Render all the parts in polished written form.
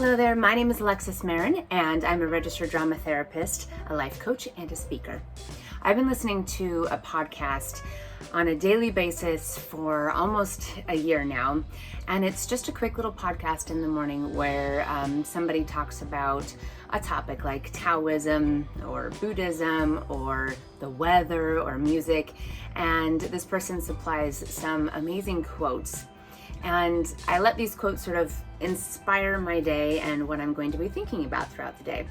Hello there, my name is Alexis Marin, and I'm a registered drama therapist, a life coach, and a speaker. I've been listening to a podcast on a daily basis for almost a year now, and it's just a quick little podcast in the morning where somebody talks about a topic like Taoism or Buddhism or the weather or music, and this person supplies some amazing quotes. And I let these quotes sort of inspire my day and what I'm going to be thinking about throughout the day.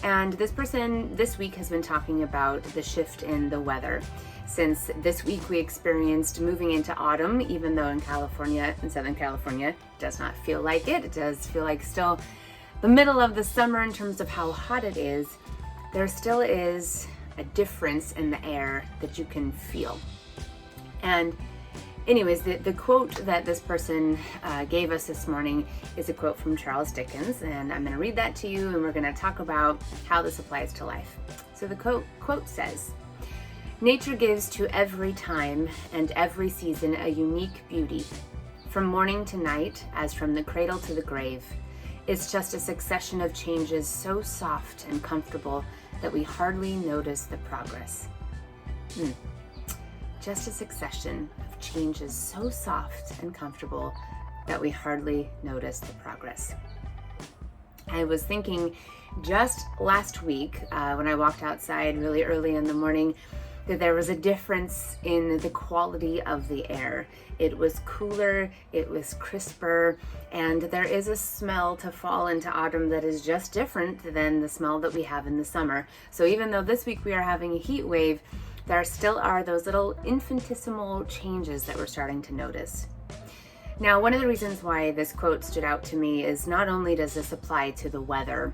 And this person this week has been talking about the shift in the weather. Since this week we experienced moving into autumn, even though in Southern California, it does not feel like it. It does feel like still the middle of the summer in terms of how hot it is. There still is a difference in the air that you can feel. And anyways, the quote that this person gave us this morning is a quote from Charles Dickens, and I'm going to read that to you, and we're going to talk about how this applies to life. So the quote says, "Nature gives to every time and every season a unique beauty. From morning to night, as from the cradle to the grave, it's just a succession of changes so soft and comfortable that we hardly notice the progress." Just a succession of changes so soft and comfortable that we hardly notice the progress. I was thinking just last week when I walked outside really early in the morning that there was a difference in the quality of the air. It was cooler, it was crisper, and there is a smell to fall into autumn that is just different than the smell that we have in the summer. So even though this week we are having a heat wave, there still are those little infinitesimal changes that we're starting to notice. Now, one of the reasons why this quote stood out to me is not only does this apply to the weather,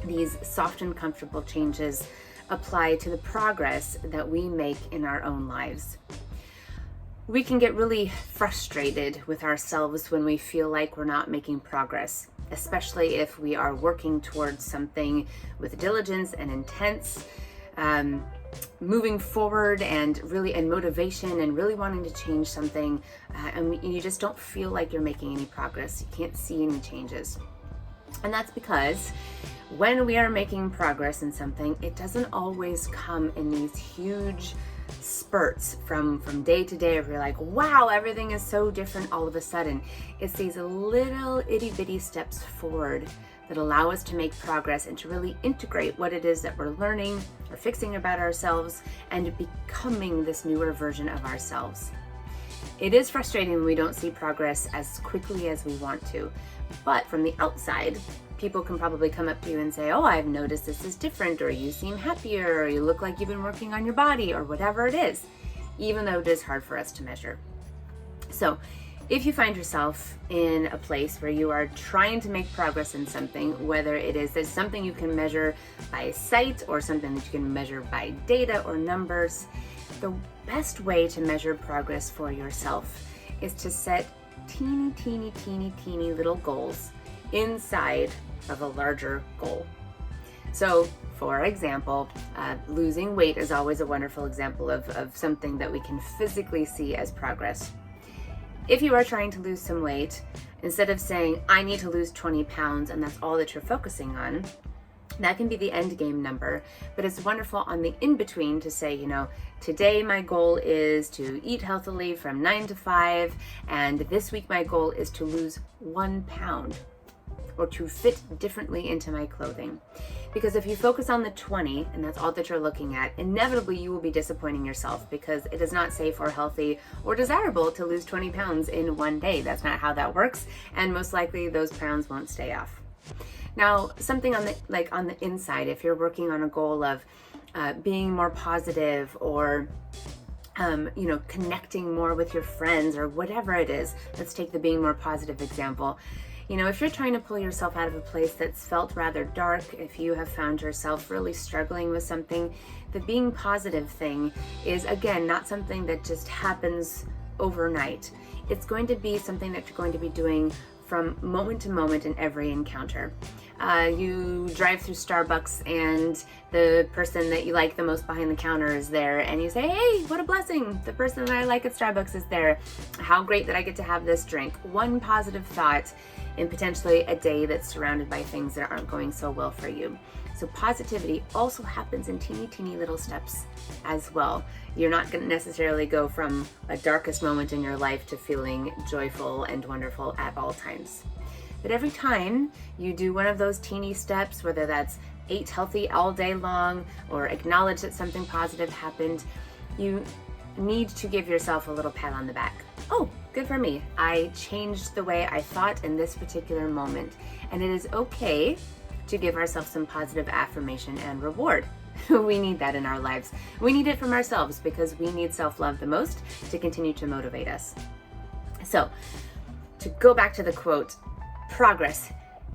these soft and comfortable changes apply to the progress that we make in our own lives. We can get really frustrated with ourselves when we feel like we're not making progress, especially if we are working towards something with diligence and intense, moving forward and motivation and really wanting to change something, and you just don't feel like you're making any progress. You can't see any changes. And that's because when we are making progress in something, it doesn't always come in these huge spurts from day to day where you're like, wow, everything is so different all of a sudden. It's these little itty bitty steps forward that allow us to make progress and to really integrate what it is that we're learning or fixing about ourselves and becoming this newer version of ourselves. It is frustrating when we don't see progress as quickly as we want to, but from the outside, people can probably come up to you and say, oh, I've noticed this is different, or you seem happier, or you look like you've been working on your body, or whatever it is, even though it is hard for us to measure. So if you find yourself in a place where you are trying to make progress in something, whether it is there's something you can measure by sight or something that you can measure by data or numbers, the best way to measure progress for yourself is to set teeny little goals inside of a larger goal. So, for example, losing weight is always a wonderful example of something that we can physically see as progress. If you are trying to lose some weight, instead of saying, I need to lose 20 pounds and that's all that you're focusing on, that can be the end game number. But it's wonderful on the in-between to say, today my goal is to eat healthily from 9 to 5, and this week my goal is to lose 1 pound or to fit differently into my clothing. Because if you focus on the 20 and that's all that you're looking at, inevitably you will be disappointing yourself because it is not safe or healthy or desirable to lose 20 pounds in one day. That's not how that works, and most likely those pounds won't stay off. Now, something on the inside, if you're working on a goal of being more positive or connecting more with your friends or whatever it is, let's take the being more positive example. If you're trying to pull yourself out of a place that's felt rather dark, if you have found yourself really struggling with something, the being positive thing is, again, not something that just happens overnight. It's going to be something that you're going to be doing from moment to moment in every encounter. you drive through Starbucks and the person that you like the most behind the counter is there, and you say, hey, what a blessing, the person that I like at Starbucks is there. How great that I get to have this drink. One positive thought in potentially a day that's surrounded by things that aren't going so well for you. So positivity also happens in teeny little steps as well. You're not going to necessarily go from a darkest moment in your life to feeling joyful and wonderful at all times. But every time you do one of those teeny steps, whether that's eat healthy all day long or acknowledge that something positive happened, you need to give yourself a little pat on the back. Oh, good for me. I changed the way I thought in this particular moment. And it is okay to give ourselves some positive affirmation and reward. We need that in our lives. We need it from ourselves because we need self-love the most to continue to motivate us. So, to go back to the quote, progress,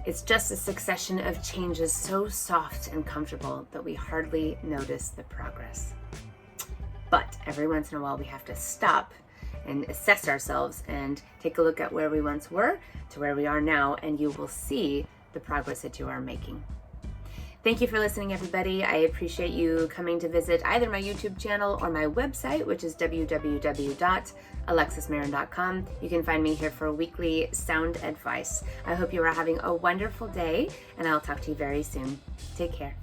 it's just a succession of changes so soft and comfortable that we hardly notice the progress. But every once in a while we have to stop and assess ourselves and take a look at where we once were to where we are now, and you will see the progress that you are making. Thank you for listening, everybody. I appreciate you coming to visit either my YouTube channel or my website, which is www.alexismarin.com. You can find me here for weekly sound advice. I hope you are having a wonderful day, and I'll talk to you very soon. Take care.